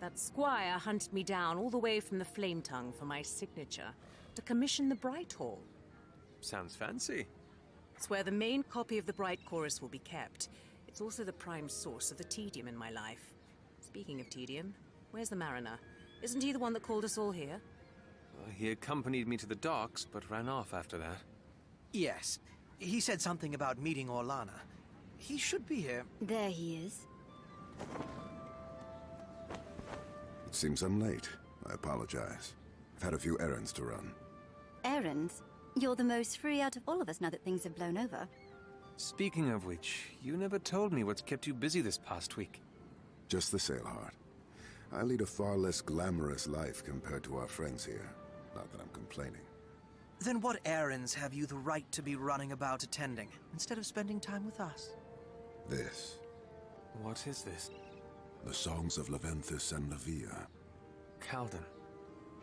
That squire hunted me down all the way from the Flame Tongue for my signature to commission the Bright Hall. Sounds fancy. It's where the main copy of the Bright Chorus will be kept. It's also the prime source of the tedium in my life. Speaking of tedium, where's the mariner? Isn't he the one that called us all here? He accompanied me to the docks, but ran off after that. Yes. He said something about meeting Orlana. He should be here. There he is. It seems I'm late. I apologize. I've had a few errands to run. Errands? You're the most free out of all of us now that things have blown over. Speaking of which, you never told me what's kept you busy this past week. Just the Sailheart. I lead a far less glamorous life compared to our friends here. Not that I'm complaining. Then what errands have you the right to be running about attending, instead of spending time with us? This. What is this? The songs of Leventhus and Levia. Calden.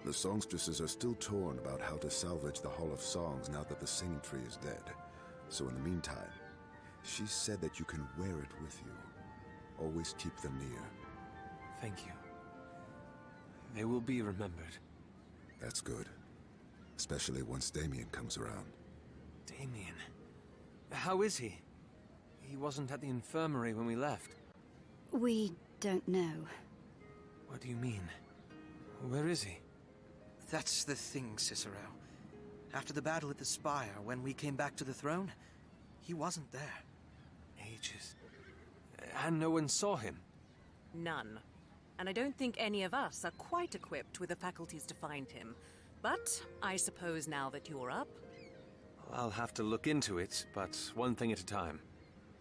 The songstresses are still torn about how to salvage the Hall of Songs now that the singing tree is dead. So in the meantime, she said that you can wear it with you. Always keep them near. Thank you. They will be remembered. That's good. Especially once Damien comes around. Damien? How is he? He wasn't at the infirmary when we left. We don't know. What do you mean? Where is he? That's the thing, Cicero. After the battle at the Spire, when we came back to the throne, he wasn't there. Ages. And no one saw him? None. And I don't think any of us are quite equipped with the faculties to find him. But I suppose now that you're up... I'll have to look into it, but one thing at a time.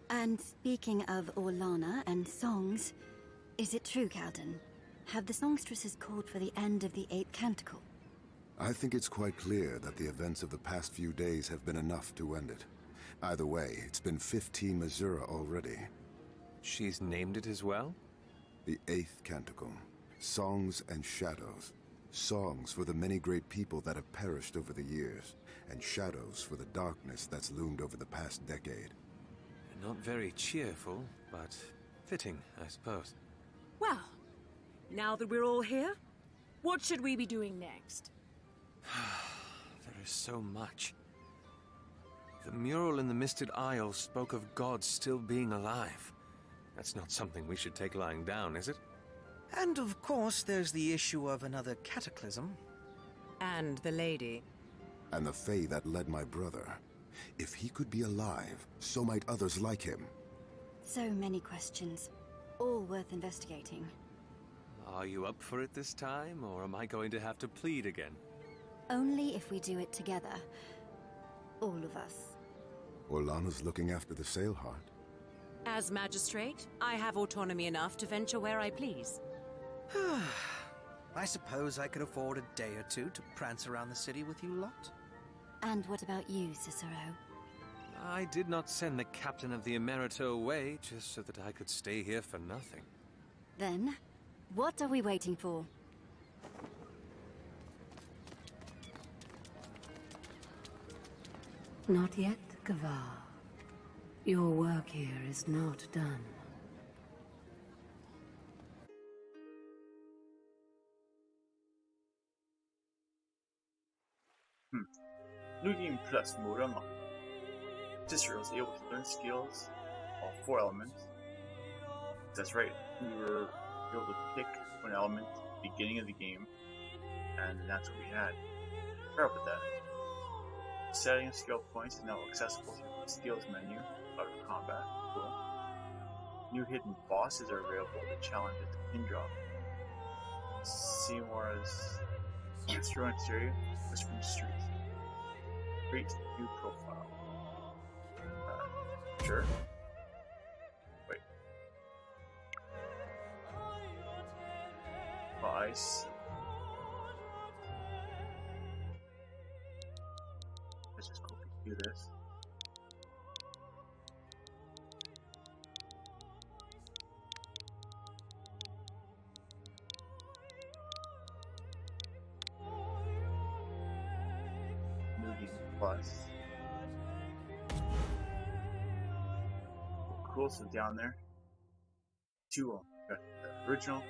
And speaking of Orlana and songs, is it true, Calden? Have the songstresses called for the end of the 8th canticle? I think it's quite clear that the events of the past few days have been enough to end it. Either way, it's been 15 Missouri already. She's named it as well? The 8th canticle. Songs and shadows. Songs for the many great people that have perished over the years, and shadows for the darkness that's loomed over the past decade. Not very cheerful, but fitting, I suppose. Well, now that we're all here, what should we be doing next? There is so much. The mural in the Misted Isle spoke of gods still being alive. That's not something we should take lying down, is it? And of course, there's the issue of another cataclysm. And the lady. And the Fae that led my brother. If he could be alive, so might others like him. So many questions, all worth investigating. Are you up for it this time, or am I going to have to plead again? Only if we do it together. All of us. Orlana's looking after the Sailheart. As magistrate, I have autonomy enough to venture where I please. I suppose I could afford a day or two to prance around the city with you lot. And what about you, Cicero? I did not send the captain of the Emerito away just so that I could stay here for nothing. Then, what are we waiting for? Not yet, Kavar. Your work here is not done. New Game Plus mode unlocked. Cicero was able to learn skills, all 4 elements. That's right, we were able to pick one element at the beginning of the game, and that's what we had. Forgot about that. Setting of skill points is now accessible through the skills menu out of combat. Cool. New hidden bosses are available to challenge at the pin drop. Seymour's Throwing Stereo, Whispering Streets. Create new profile. Sure. Wait. Oh, I see. Let's just go do this. New Game Plus. Cool, so down there. 2 of them. We got the original.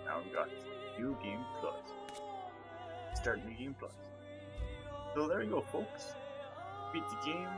Now we got New Game Plus. Start New Game Plus. So there you go, folks. Beat the game.